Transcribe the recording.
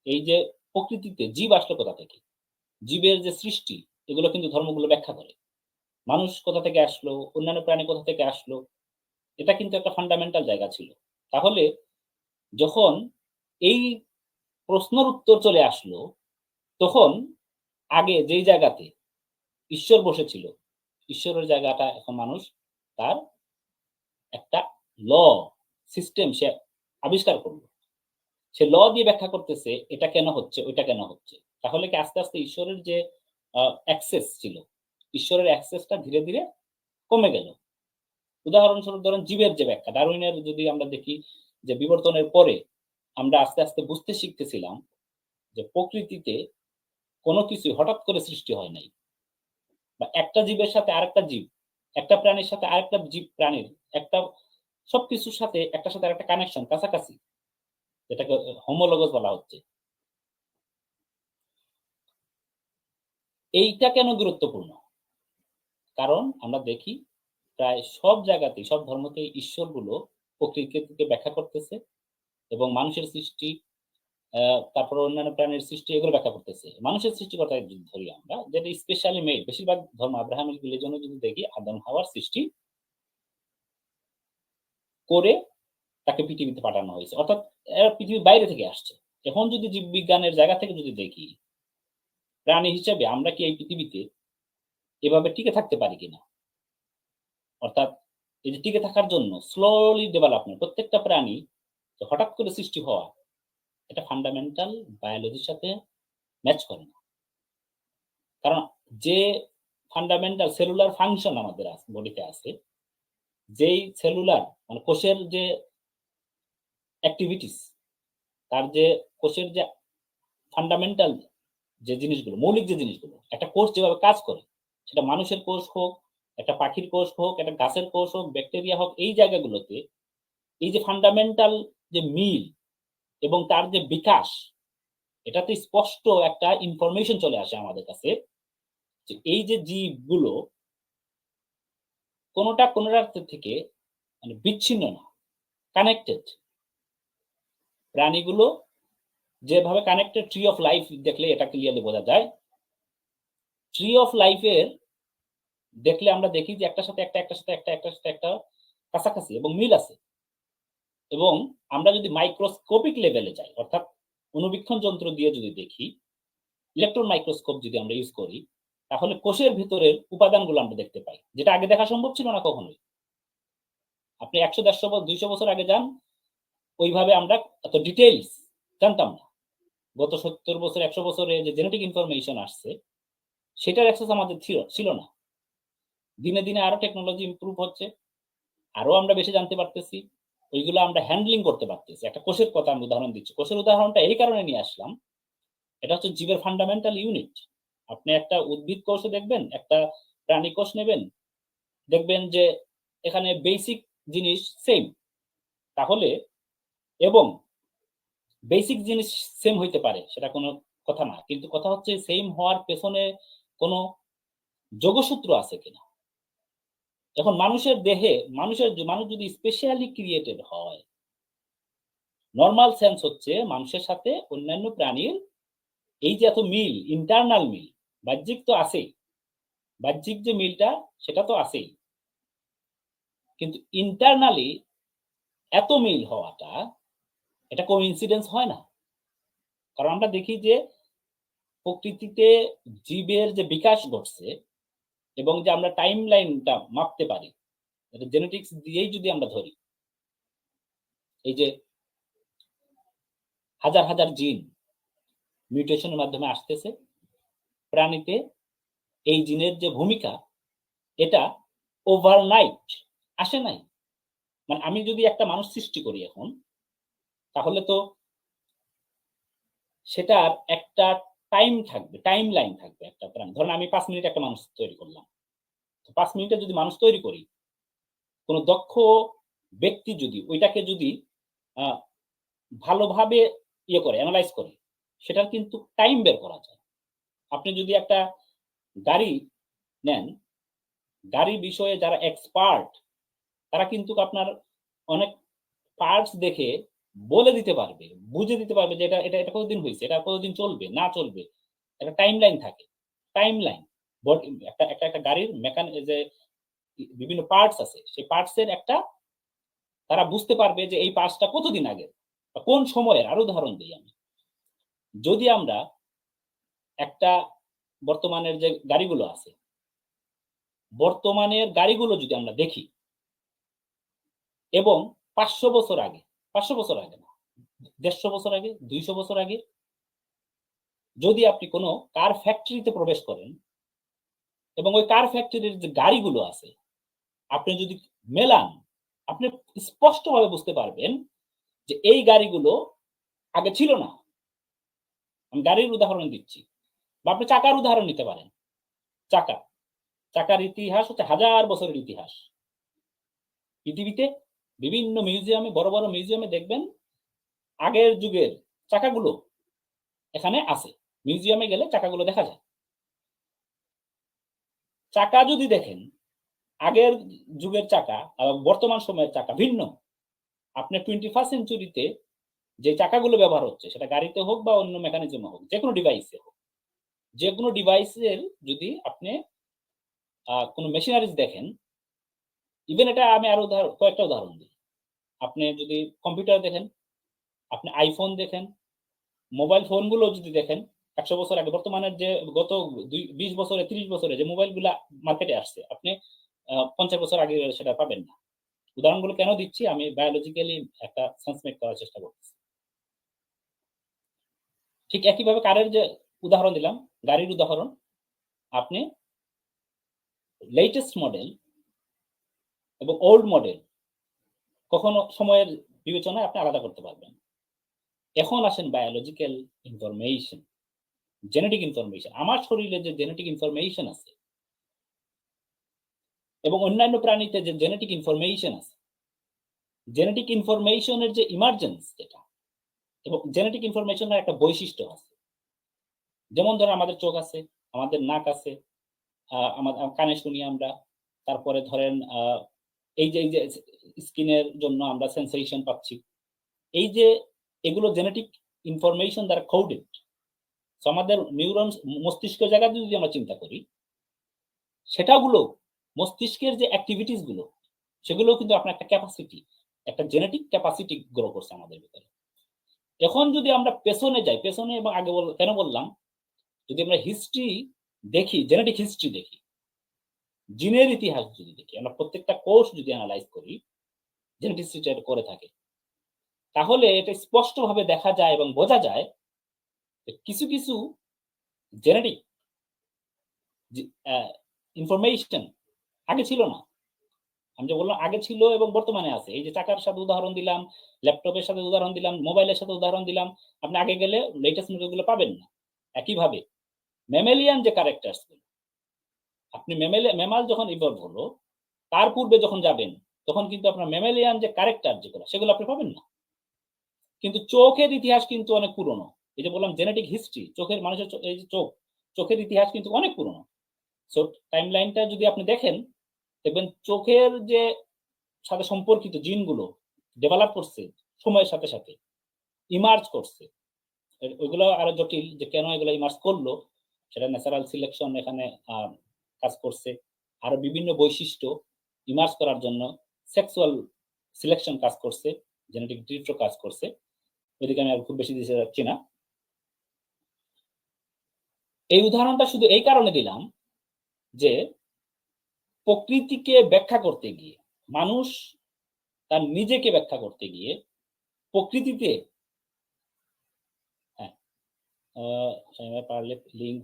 এই যে প্রকৃতিতে জীব আসলো কোথা থেকে, জীবের যে সৃষ্টি, এগুলো কিন্তু ধর্মগুলো ব্যাখ্যা করে। মানুষ কোথা থেকে আসলো, অন্যান্য প্রাণী কোথা থেকে আসলো, এটা কিন্তু একটা ফান্ডামেন্টাল জায়গা ছিল। তাহলে যখন এই প্রশ্নের উত্তর চলে আসলো, তখন আগে যেই জায়গাতে ঈশ্বর বসেছিল, ঈশ্বরের জায়গাটা এখন মানুষ তার একটা ল সিস্টেম সে আবিষ্কার করল। সে ল দিয়ে ব্যাখ্যা করতেছে এটা কেন হচ্ছে, ওইটা কেন হচ্ছে। তাহলে কি আস্তে, আস্তে ঈশ্বরের যে অ্যাক্সেস ছিল, ঈশ্বরের অ্যাক্সেসটা ধীরে, ধীরে কমে গেল। উদাহরণস্বরূপ ধরেন জীবের যে ব্যাখ্যা, ডারউইনের যদি আমরা দেখি যে বিবর্তনের পরে আমরা আস্তে, আস্তে বুঝতে শিখতেছিলাম যে প্রকৃতিতে কোন কিছুই হঠাৎ করে সৃষ্টি হয় নাই। বা একটা জীবের সাথে আরেকটা জীব, একটা প্রাণীর সাথে আরেকটা জীব প্রাণীর একটা সবকিছুর সাথে একটার সাথে আরেকটা কানেকশন কাছাকাছি, যেটাকে হোমোলোগাস বলা হচ্ছে। এইটা কেন গুরুত্বপূর্ণ? কারণ আমরা দেখি প্রায় সব জায়গাতেই, সব ধর্মতেই ঈশ্বরগুলো প্রকৃতিকে ব্যাখ্যা করতেছে এবং মানুষের সৃষ্টি, তারপরে অন্যান্য প্রাণীর সৃষ্টি এগুলো ব্যাখ্যা করতেছে। মানুষের সৃষ্টিকর্তা যদি ধরি আমরা, যেটা স্পেশালি মেড, বেশিরভাগ ধর্ম আব্রাহামিক রিলিজনে যদি দেখি আদম হাওয়ার সৃষ্টি করে তাকে পৃথিবীতে পাঠানো হয়েছে। অর্থাৎ এরা পৃথিবীর বাইরে থেকে আসছে। এখন যদি জীববিজ্ঞানের জায়গা থেকে যদি দেখি, প্রাণী হিসেবে আমরা কি এই পৃথিবীতে এভাবে টিকে থাকতে পারি কিনা? অর্থাৎ এই যে টিকে থাকার জন্য স্লোলি ডেভেলপমেন্ট, প্রত্যেকটা প্রাণী যে হঠাৎ করে সৃষ্টি হওয়া, এটা ফান্ডামেন্টাল বায়োলজির সাথে ম্যাচ করে না। কারণ যে ফান্ডামেন্টাল সেলুলার ফাংশন আমাদের বডিতে আছে, যেই সেলুলার মানে কোষের যে অ্যাক্টিভিটিস, তার যে কোষের যে ফান্ডামেন্টাল যে জিনিসগুলো, মৌলিক যে জিনিসগুলো, একটা কোষ যেভাবে কাজ করে, সেটা মানুষের কোষ হোক, একটা পাখির কোষ হোক, একটা গাছের কোষ হোক, ব্যাকটেরিয়া হোক, এই জায়গাগুলোতে এই যে ফান্ডামেন্টাল যে মিল এবং তার যে বিকাশ, এটাতে স্পষ্ট একটা ইনফরমেশন চলে আসে আমাদের কাছে যে এই যে জীবগুলো কোনটার থেকে মানে বিচ্ছিন্ন না, কানেক্টেড। প্রাণীগুলো যেভাবে কানেক্টেড, ট্রি অফ লাইফ দেখলে এটা ক্লিয়ারলি বোঝা যায়। ট্রি অফ লাইফের দেখলে আমরা দেখি যে একটার সাথে একটা, একটার সাথে একটা, একটার সাথে একটা কাছাকাছি এবং মিল আছে। এবং আমরা যদি মাইক্রোস্কোপিক লেভেলে যাই, অর্থাৎ অণুবীক্ষণ যন্ত্র দিয়ে যদি দেখি, ইলেকট্রন মাইক্রোস্কোপ যদি আমরা ইউজ করি, তাহলে কোষের ভিতরের উপাদানগুলো আমরা দেখতে পাই, যেটা আগে দেখা সম্ভব ছিল না কখনোই। আপনি ১০০, ১৫০, ২০০ বছর আগে যান, ওইভাবে আমরা এত ডিটেইলস জানতাম না। গত ৭০ বছর, ১০০ বছরে যে জেনেটিক ইনফরমেশন আসছে, সেটার অ্যাক্সেস আমাদের ছিল না। দিনে, দিনে আরো টেকনোলজি ইমপ্রুভ হচ্ছে। আরো আমরা বেশি জানতে পারতেছি। ওইগুলো আমরা হ্যান্ডলিং করতে পারতেছি। একটা কোষের কথা আমি উদাহরণ দিচ্ছি। কোষের উদাহরণটা এই কারণে নিয়ে আসলাম। এটা হচ্ছে জীবের ফান্ডামেন্টাল ইউনিট। আপনি একটা উদ্ভিদ কোষও দেখবেন, একটা প্রাণী কোষ নেবেন, দেখবেন যে এখানে বেসিক জিনিস সেম। তাহলে এবং বেসিক জিনিস সেম হইতে পারে, সেটা কোনো কথা না। কিন্তু কথা হচ্ছে সেম হওয়ার পেছনে কোনো যোগসূত্র আছে কিনা? এখন মানুষের দেহে মানুষ যদি স্পেশালি ক্রিয়েটেড হয়, নরমাল সেন্স হচ্ছে মানুষের সাথে অন্যান্য প্রাণীর এই যে এত মিল, ইন্টারনাল মিল, বাহ্যিক তো আছেই। বাহ্যিক যে মিলটা সেটা তো আছেই। কিন্তু ইন্টারনালি এত মিল হওয়াটা, এটা কোইন্সিডেন্স হয় না। কারণ আমরা দেখি যে প্রকৃতিতে জীবের যে বিকাশ ঘটছে এবং যে আমরা টাইম লাইনটা মাপতে পারি, এটা জেনেটিক্স দিয়েই যদি আমরা ধরি, এই যে হাজার, হাজার জিন মিউটেশনের মাধ্যমে আসতেছে প্রাণীতে, এই জিনের যে ভূমিকা, এটা ওভারনাইট আসে নাই। মানে আমি যদি একটা মানুষ সৃষ্টি করি এখন, তাহলে তো সেটার একটা টাইম থাকবে, টাইম লাইন থাকবে একটা প্রাণী। ধরেন আমি ৫ মিনিট একটা মানুষ তৈরি করলাম। ৫ মিনিটে যদি মানুষ তৈরি করি, কোন দক্ষ ব্যক্তি যদি ওইটাকে যদি আ ভালোভাবে করে, এনালাইজ করে, সেটার কিন্তু টাইম বের করা যায়। আপনি যদি একটা গাড়ি নেন, গাড়ির বিষয়ে যারা এক্সপার্ট, তারা কিন্তু আপনার অনেক পার্টস দেখে বলে দিতে পারবে, বুঝে দিতে পারবে যে এটা এটা এটা কতদিন হইছে, এটা কতদিন চলবে, না চলবে। একটা টাইমলাইন থাকে। টাইমলাইন একটা গাড়ির যে বিভিন্ন পার্টস আছে। সেই পার্টস এর একটা তারা বুঝতে পারবে যে এই পার্টসটা কতদিন আগের বা কোন সময়ের। আরো উদাহরণ দেই আমি। যদি আমরা একটা বর্তমানের যে গাড়িগুলো আছে, বর্তমানের গাড়িগুলো যদি আমরা দেখি এবং ৫০০ বছর আগে, ৫০০ বছর আগে না, ১৫০ বছর আগে, ২০০ বছর আগে যদি আপনি কোন কার ফ্যাক্টরিতে প্রবেশ করেন এবং ওই কার ফ্যাক্টরির যে গাড়িগুলো আছে, আপনি যদি মেলান, আপনি স্পষ্টভাবে বুঝতে পারবেন যে এই গাড়িগুলো আগে ছিল না। আমি গাড়ির উদাহরণ দিচ্ছি। বা আপনি চাকার উদাহরণ নিতে পারেন। চাকা। চাকার ইতিহাস হচ্ছে হাজার বছরের ইতিহাস। পৃথিবীতে বিভিন্ন মিউজিয়ামে, বড়, বড় মিউজিয়ামে দেখবেন আগের যুগের চাকাগুলো এখানে আছে। মিউজিয়ামে গেলে চাকাগুলো দেখা যায়। চাকা যদি দেখেন, আগের যুগের চাকা আর বর্তমান সময়ের চাকা ভিন্ন। আপনি 21st সেঞ্চুরিতে যে চাকাগুলো ব্যবহার হচ্ছে সেটা গাড়িতে হোক বা অন্য মেকানিজমে হোক, যেকোনো ডিভাইসে হোক। যেকোনো ডিভাইসের যদি আপনি কোন মেশিনারিজ দেখেন, ইভেন এটা আমি আরো কয়েকটা উদাহরণ দিই। আপনি যদি কম্পিউটার দেখেন, আপনি আইফোন দেখেন, মোবাইল ফোনগুলো যদি দেখেন ১০০ বছর আগে বর্তমানের যে গত ২০ বছরে ৩০ বছরে যে মোবাইলগুলা মার্কেটে আসছে, আপনি ৫০ বছর আগে সেটা পাবেন না। উদাহরণগুলো কেন দিচ্ছি? আমি বায়োলজিক্যালি একটা সেন্স মেক করার চেষ্টা করতেছি। ঠিক একইভাবে কারের যে উদাহরণ দিলাম, গাড়ির উদাহরণ, আপনি লেটেস্ট মডেল এবং ওল্ড মডেল কখনো সময়ের বিবেচনায় আপনি আলাদা করতে পারবেন। এখন আসেন বায়োলজিক্যাল ইনফরমেশন, জেনেটিক ইনফরমেশন। আমার শরীরে যে জেনেটিক ইনফরমেশন আছে এবং অন্যান্য প্রাণীতে যে জেনেটিক ইনফরমেশন আছে, জেনেটিক ইনফরমেশন এর যে ইমার্জেন্স যেটা এবং জেনেটিক ইনফরমেশন এর একটা বৈশিষ্ট্য আছে। যেমন ধরেন আমাদের চোখ আছে, আমাদের নাক আছে, কানে শুনি আমরা। তারপরে ধরেন এই যে স্কিনের জন্য আমরা সেনসেশন পাচ্ছি। এই যে এগুলো জেনেটিক ইনফরমেশন দ্বারা কোডেড। সো আমাদের নিউরনস মস্তিষ্কের জায়গা দিয়ে যদি আমরা চিন্তা করি, সেটাগুলো মস্তিষ্কের যে এক্টিভিটিস গুলো, সেগুলোও কিন্তু আপনার একটা ক্যাপাসিটি, একটা জেনেটিক ক্যাপাসিটি গ্রো করছে আমাদের ভিতরে। এখন যদি আমরা পেছনে যাই, পেছনে এবং আগে কেন বললাম? যদি আমরা হিস্ট্রি দেখি, জেনেটিক হিস্ট্রি দেখি, জিনের ইতিহাস যদি দেখি, আমরা প্রত্যেকটা কোষ যদি এনালাইজ করি, জেনেটিসিটি এটা করে থাকে। তাহলে এটা স্পষ্টভাবে দেখা যায় এবং বোঝা যায় যে কিছু জেনেটিক যে ইনফরমেশন আগে ছিল না। আমি যে বললাম আগে ছিল এবং বর্তমানে আছে। এই যে চাকার সাথে উদাহরণ দিলাম, ল্যাপটপের সাথে উদাহরণ দিলাম, মোবাইলের সাথে উদাহরণ দিলাম। আপনি আগে গেলে লেটেস্ট মডেল গুলো পাবেন না। একইভাবে ম্যামেলিয়ান যে ক্যারেক্টারস গুলো, আপনি ম্যামাল যখন ইভলভ হলো, তার পূর্বে যখন যাবেন, তখন কিন্তু আপনার ম্যামেলিয়ান যে ক্যারেক্টার যেগুলো, সেগুলো আপনি পাবেন না। কিন্তু চোখের ইতিহাস কিন্তু অনেক পুরনো। এই যে বললাম জেনেটিক হিস্ট্রি, চোখের মানুষের এই যে চোখের ইতিহাস কিন্তু অনেক পুরনো। সো টাইমলাইনটা যদি আপনি দেখেন, দেখবেন চোখের যে সাথে সম্পর্কিত জিনগুলো ডেভেলপ করছে সময়ের সাথে, সাথে ইমার্জ করছে। ওইগুলো আরো জটিল যে কেন এগুলো ইমার্জ করলো, সেটা ন্যাচারাল সিলেকশন এখানে কাজ করছে। আরো বিভিন্ন বৈশিষ্ট্য ইমার্জ করার জন্য সেক্সুয়াল সিলেকশন কাজ করছে, জেনেটিক ড্রিফটও কাজ করছে। ওইদিকে আমি আর খুব বেশি দিতে যাচ্ছি না। এই উদাহরণটা শুধু এই কারণে দিলাম যে প্রকৃতিকে ব্যাখ্যা করতে গিয়ে, মানুষ তার নিজেকে ব্যাখ্যা করতে গিয়ে প্রকৃতিতে হ্যাঁ, পারলে লিঙ্ক